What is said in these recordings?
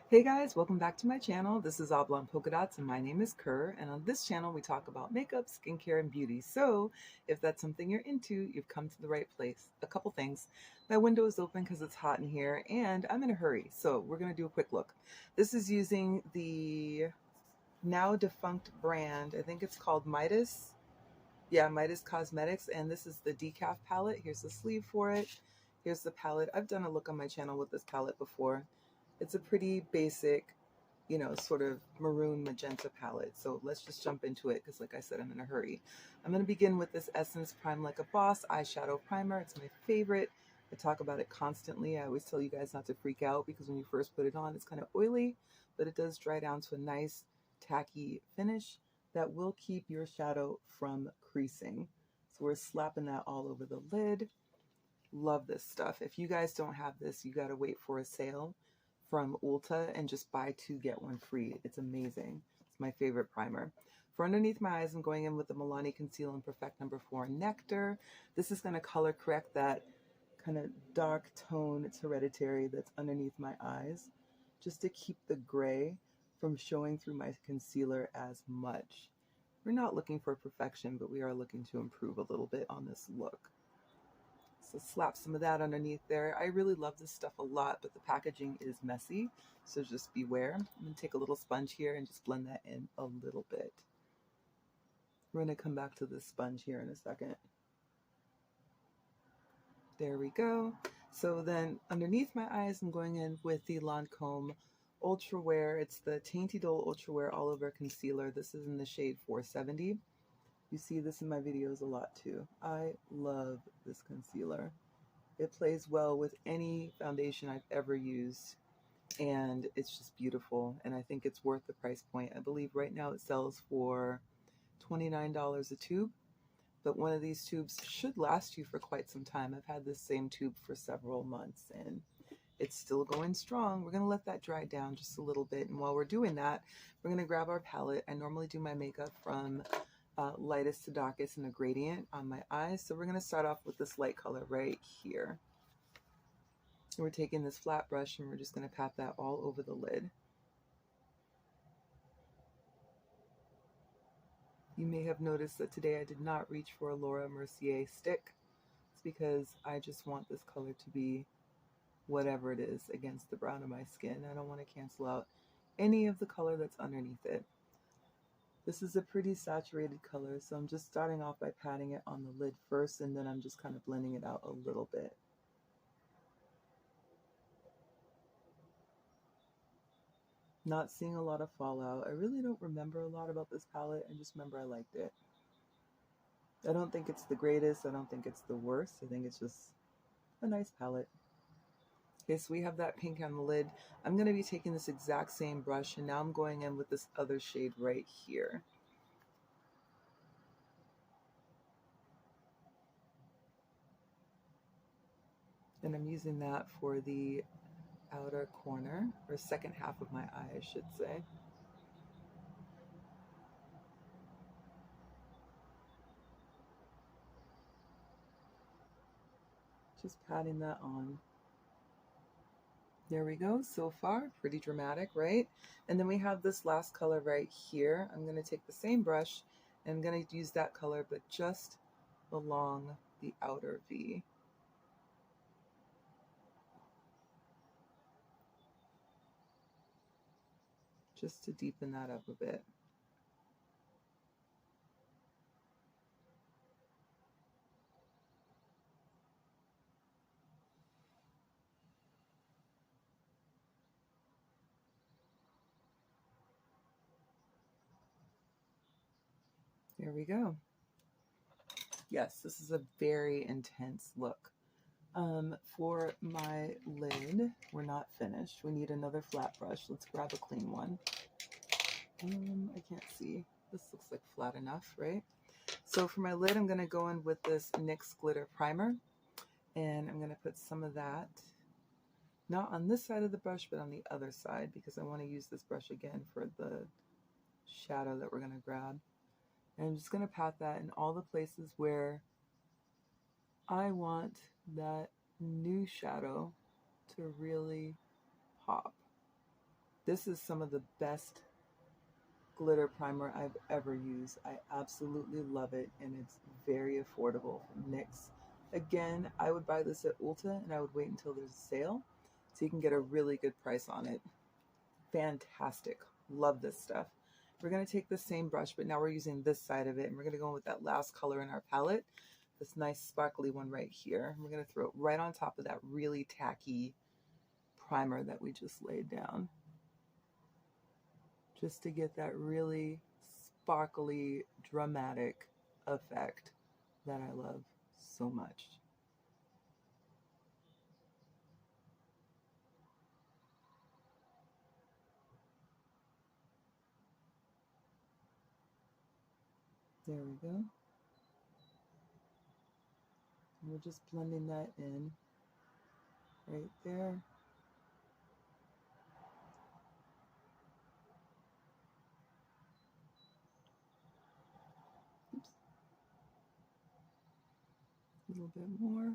Hey guys, welcome back to my channel. This is Oblong Polka Dots and my name is Kerr, and on this channel we talk about makeup, skincare, and beauty. So if that's something you're into, you've come to the right place. A couple things. My window is open because it's hot in here and I'm in a hurry. So we're going to do a quick look. This is using the now defunct brand. I think it's called Midas. Yeah, Midas Cosmetics, and this is the Decaf palette. Here's the sleeve for it. Here's the palette. I've done a look on my channel with this palette before. It's a pretty basic, sort of maroon magenta palette. So let's just jump into it because like I said, I'm in a hurry. I'm going to begin with this Essence Prime Like a Boss eyeshadow primer. It's my favorite. I talk about it constantly. I always tell you guys not to freak out because when you first put it on, it's kind of oily, but it does dry down to a nice tacky finish that will keep your shadow from creasing. So we're slapping that all over the lid. Love this stuff. If you guys don't have this, you got to wait for a sale from Ulta and just buy two, get one free. It's amazing. It's my favorite primer. For underneath my eyes, I'm going in with the Milani Conceal and Perfect number 4 Nectar. This is going to color correct that kind of dark tone, it's hereditary, that's underneath my eyes, just to keep the gray from showing through my concealer as much. We're not looking for perfection, but we are looking to improve a little bit on this look. So slap some of that underneath there. I really love this stuff a lot, but the packaging is messy, so just beware. I'm going to take a little sponge here and just blend that in a little bit. We're going to come back to this sponge here in a second. There we go. So then underneath my eyes, I'm going in with the Lancome Ultra Wear. It's the Tainty Dole Ultra Wear All Over Concealer. This is in the shade 470. You see this in my videos a lot too. I love this concealer. It plays well with any foundation I've ever used, and it's just beautiful, and I think it's worth the price point. I believe right now it sells for $29 a tube, but one of these tubes should last you for quite some time. I've had this same tube for several months, and it's still going strong. We're going to let that dry down just a little bit, and while we're doing that, we're going to grab our palette. I normally do my makeup from lightest to darkest in a gradient on my eyes, so we're going to start off with this light color right here. And we're taking this flat brush and we're just going to pat that all over the lid. You may have noticed that today I did not reach for a Laura Mercier stick. It's because I just want this color to be whatever it is against the brown of my skin. I don't want to cancel out any of the color that's underneath it. This is a pretty saturated color, so I'm just starting off by patting it on the lid first, and then I'm just kind of blending it out a little bit. Not seeing a lot of fallout. I really don't remember a lot about this palette. I just remember I liked it. I don't think it's the greatest. I don't think it's the worst. I think it's just a nice palette. Okay, so we have that pink on the lid. I'm going to be taking this exact same brush, and now I'm going in with this other shade right here. And I'm using that for the outer corner, or second half of my eye, I should say. Just patting that on. There we go. So far, pretty dramatic, right? And then we have this last color right here. I'm going to take the same brush and I'm going to use that color, but just along the outer V. Just to deepen that up a bit. There we go. Yes, this is a very intense look. For my lid, we're not finished. We need another flat brush. Let's grab a clean one. I can't see. This looks like flat enough, right? So for my lid, I'm going to go in with this NYX Glitter Primer. And I'm going to put some of that, not on this side of the brush, but on the other side, because I want to use this brush again for the shadow that we're going to grab. And I'm just going to pat that in all the places where I want that new shadow to really pop. This is some of the best glitter primer I've ever used. I absolutely love it, and it's very affordable from NYX. Again, I would buy this at Ulta, and I would wait until there's a sale so you can get a really good price on it. Fantastic. Love this stuff. We're going to take the same brush, but now we're using this side of it, and we're going to go with that last color in our palette, this nice sparkly one right here. We're going to throw it right on top of that really tacky primer that we just laid down, just to get that really sparkly, dramatic effect that I love so much. There we go. And we're just blending that in right there. Oops. A little bit more.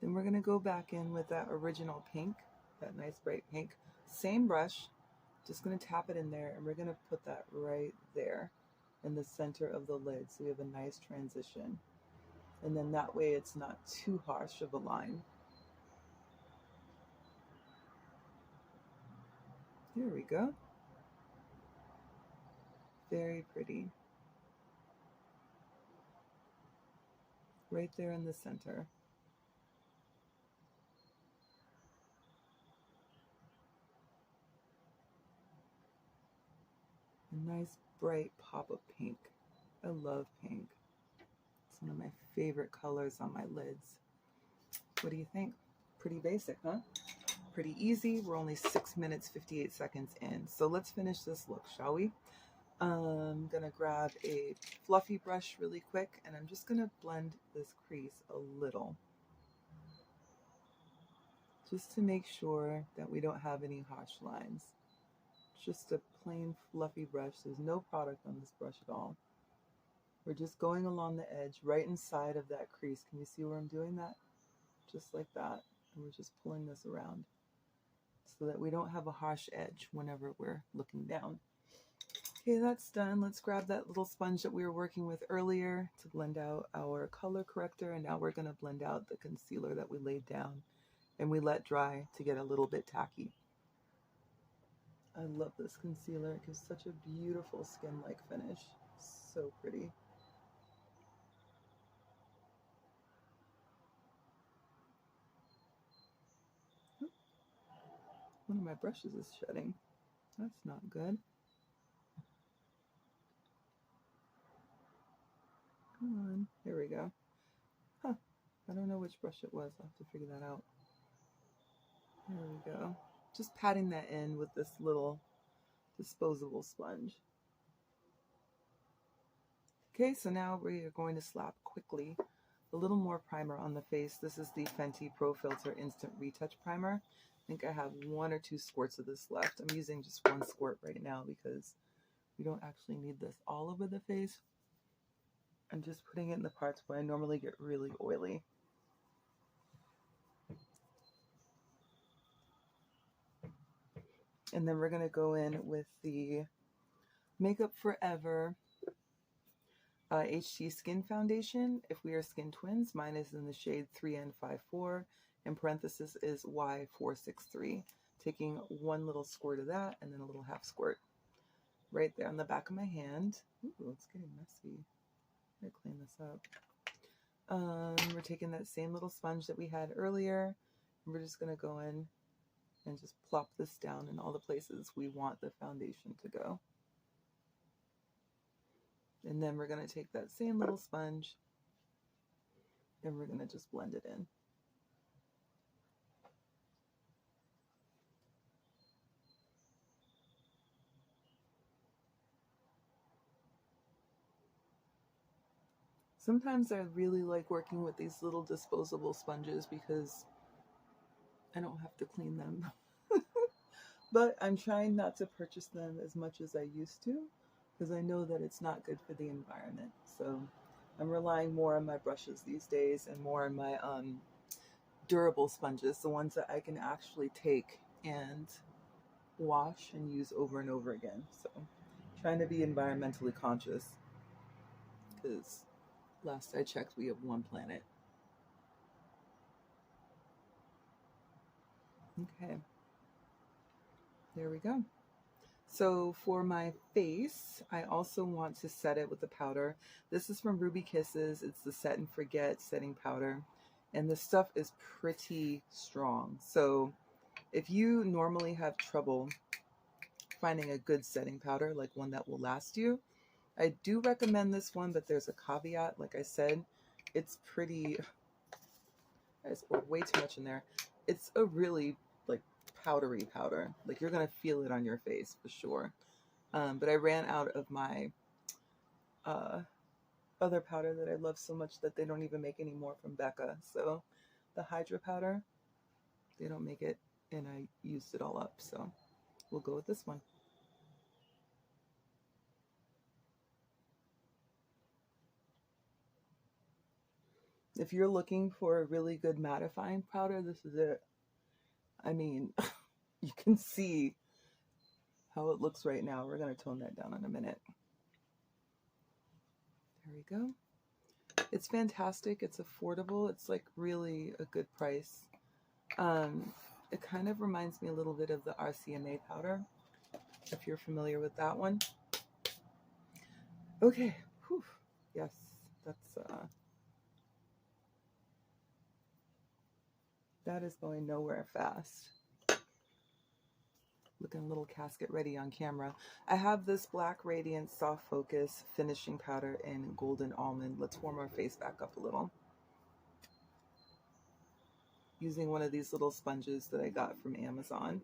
Then we're going to go back in with that original pink, that nice bright pink. Same brush, just going to tap it in there, and we're going to put that right there in the center of the lid so we have a nice transition. And then that way it's not too harsh of a line. There we go. Very pretty. Right there in the center. A nice bright pop of pink. I love pink. It's one of my favorite colors on my lids. What do you think? Pretty basic, huh? Pretty easy. We're only 6 minutes, 58 seconds in. So let's finish this look, shall we? I'm gonna grab a fluffy brush really quick, and I'm just gonna blend this crease a little, just to make sure that we don't have any harsh lines. Just a plain fluffy brush. There's no product on this brush at all. We're just going along the edge right inside of that crease. Can you see where I'm doing that? Just like that. And we're just pulling this around so that we don't have a harsh edge whenever we're looking down. Okay, that's done. Let's grab that little sponge that we were working with earlier to blend out our color corrector, and now we're going to blend out the concealer that we laid down and we let dry to get a little bit tacky. I love this concealer. It gives such a beautiful skin-like finish. So pretty. One of my brushes is shedding. That's not good. Come on. There we go. Huh. I don't know which brush it was. I'll have to figure that out. There we go. Just patting that in with this little disposable sponge. Okay, so now we are going to slap quickly a little more primer on the face. This is the Fenty Pro Filter Instant Retouch Primer. I think I have 1 or 2 squirts of this left. I'm using just 1 squirt right now because we don't actually need this all over the face. I'm just putting it in the parts where I normally get really oily. And then we're going to go in with the Makeup Forever HT Skin Foundation. If we are skin twins, mine is in the shade 3N54. In parenthesis is Y463. Taking 1 little squirt of that and then a little half squirt right there on the back of my hand. Ooh, it's getting messy. I'm going to clean this up. We're taking that same little sponge that we had earlier, and we're just going to go in and just plop this down in all the places we want the foundation to go. And then we're going to take that same little sponge and we're going to just blend it in. Sometimes I really like working with these little disposable sponges because I don't have to clean them. But I'm trying not to purchase them as much as I used to because I know that it's not good for the environment. So I'm relying more on my brushes these days and more on my durable sponges, the ones that I can actually take and wash and use over and over again. So trying to be environmentally conscious because last I checked, we have one planet. Okay, there we go. So for my face, I also want to set it with the powder. This is from Ruby Kisses. It's the Set and Forget setting powder. And this stuff is pretty strong. So if you normally have trouble finding a good setting powder, like one that will last you, I do recommend this one, but there's a caveat. Like I said, it's pretty, I just poured way too much in there. It's a really like powdery powder. Like you're going to feel it on your face for sure. But I ran out of my other powder that I love so much that they don't even make anymore from Becca. So the Hydra powder, they don't make it, and I used it all up. So we'll go with this one. If you're looking for a really good mattifying powder, this is it. I mean, you can see how it looks right now. We're going to tone that down in a minute. There we go. It's fantastic. It's affordable. It's like really a good price. It kind of reminds me a little bit of the RCMA powder, if you're familiar with that one. Okay. Whew. Yes, that is going nowhere fast. Looking a little casket ready on camera. I have this Black Radiance Soft Focus finishing powder in Golden Almond. Let's warm our face back up a little. Using one of these little sponges that I got from Amazon.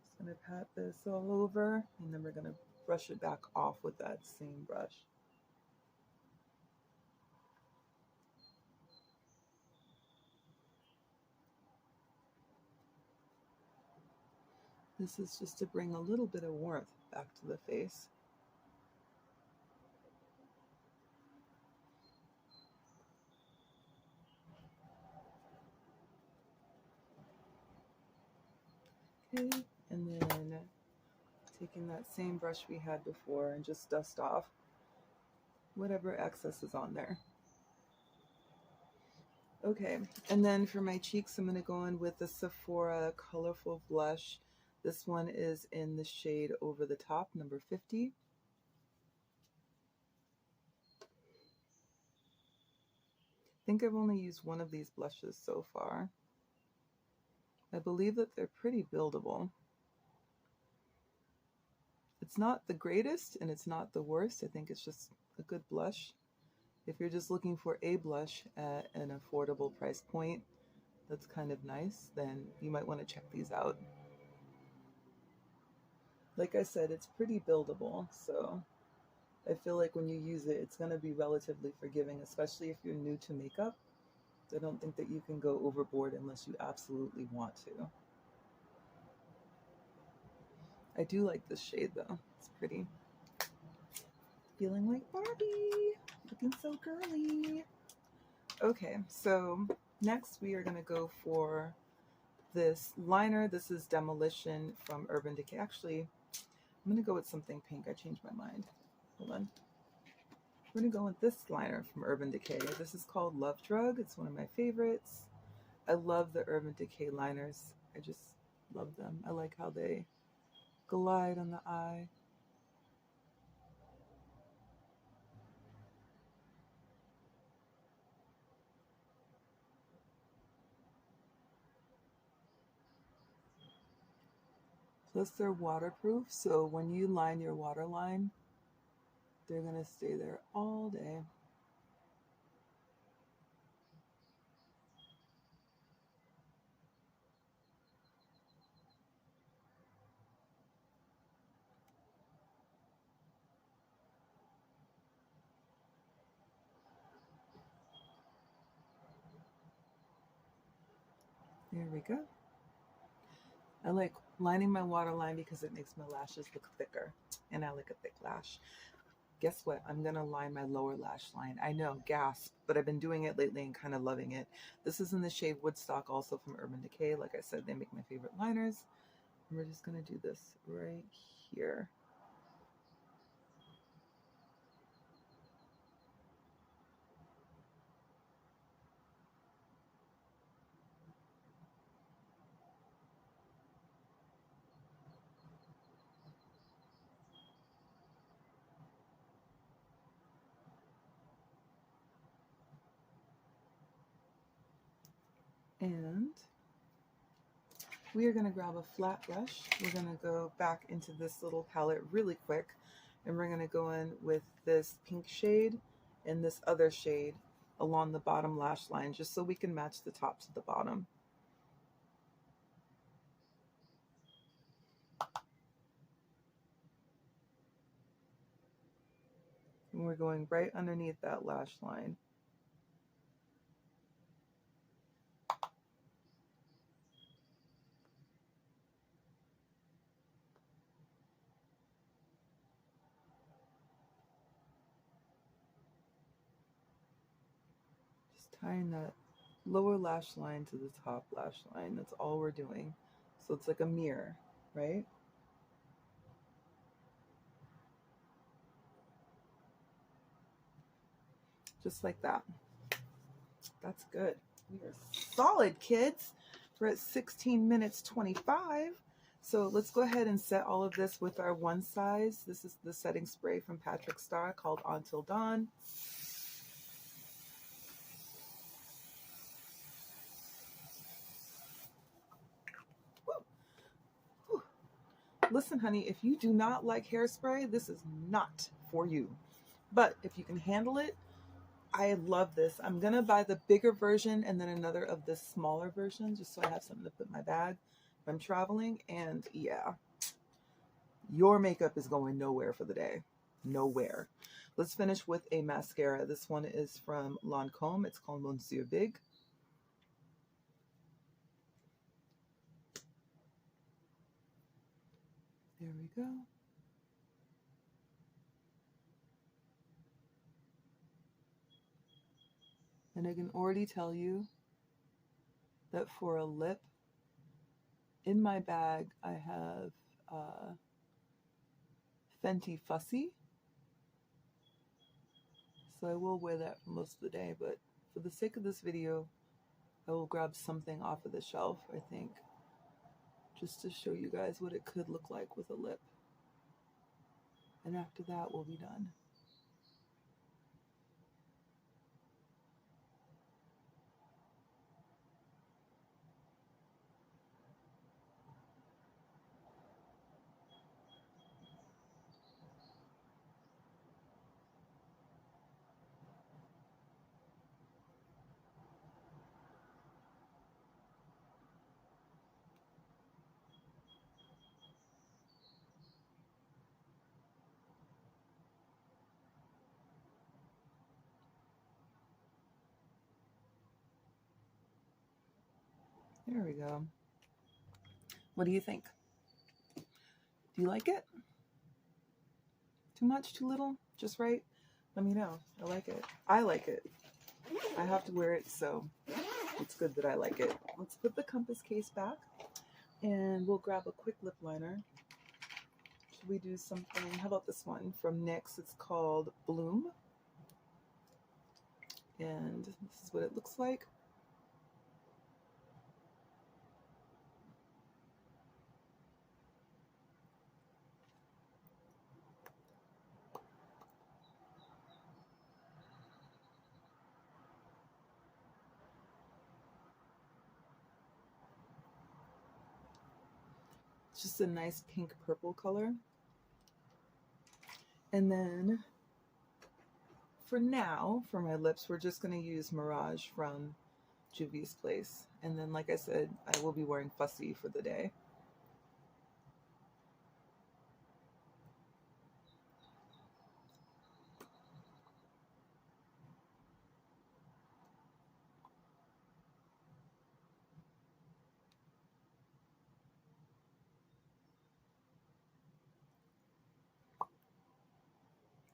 Just gonna pat this all over, and then we're gonna brush it back off with that same brush. This is just to bring a little bit of warmth back to the face. Okay, and then taking that same brush we had before and just dust off whatever excess is on there. Okay, and then for my cheeks, I'm going to go in with the Sephora Colorful Blush. This one is in the shade Over the Top, number 50. I think I've only used one of these blushes so far. I believe that they're pretty buildable. It's not the greatest and it's not the worst. I think it's just a good blush. If you're just looking for a blush at an affordable price point that's kind of nice, then you might want to check these out. Like I said, it's pretty buildable, so I feel like when you use it, it's going to be relatively forgiving, especially if you're new to makeup. I don't think that you can go overboard unless you absolutely want to. I do like this shade though. It's pretty. Feeling like Barbie. Looking so girly. Okay, so next we are going to go for this liner. This is Demolition from Urban Decay. Actually, I'm going to go with something pink. I changed my mind. Hold on. We're going to go with this liner from Urban Decay. This is called Love Drug. It's one of my favorites. I love the Urban Decay liners. I just love them. I like how they glide on the eye. Plus they're waterproof, so when you line your waterline, they're going to stay there all day. There we go. I like lining my waterline because it makes my lashes look thicker, and I like a thick lash. Guess what? I'm going to line my lower lash line. I know, gasp, but I've been doing it lately and kind of loving it. This is in the shade Woodstock, also from Urban Decay. Like I said, they make my favorite liners. And we're just going to do this right here. And we are going to grab a flat brush. We're going to go back into this little palette really quick, and we're going to go in with this pink shade and this other shade along the bottom lash line, just so we can match the top to the bottom. And we're going right underneath that lash line. Just tying that lower lash line to the top lash line. That's all we're doing. So it's like a mirror, right? Just like that. That's good. We are solid, kids. We're at 16 minutes 25. So let's go ahead and set all of this with our one size. This is the setting spray from Patrick Starr called Until Dawn. Listen, honey, if you do not like hairspray, this is not for you. But if you can handle it, I love this. I'm going to buy the bigger version and then another of the smaller version, just so I have something to put in my bag if I'm traveling. And yeah, your makeup is going nowhere for the day. Nowhere. Let's finish with a mascara. This one is from Lancome. It's called Monsieur Big. There we go. And I can already tell you that for a lip, in my bag, I have Fenty Fussy. So I will wear that for most of the day, but for the sake of this video, I will grab something off of the shelf, I think, just to show you guys what it could look like with a lip. And after that, we'll be done. There we go. What do you think? Do you like it? Too much? Too little? Just right? Let me know. I like it. I like it. I have to wear it, so it's good that I like it. Let's put the compass case back, and we'll grab a quick lip liner. Should we do something? How about this one from NYX? It's called Bloom. And this is what it looks like. It's just a nice pink purple color. And then for now, for my lips, we're just going to use Mirage from Juvia's Place. And then, like I said, I will be wearing Fussy for the day.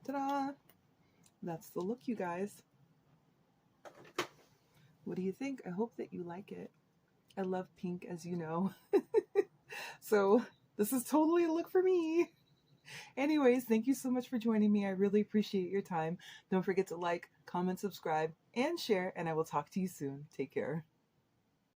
Ta-da! That's the look, you guys. What do you think? I hope that you like it. I love pink, as you know. So this is totally a look for me. Anyways, thank you so much for joining me. I really appreciate your time. Don't forget to like, comment, subscribe, and share, and I will talk to you soon. Take care.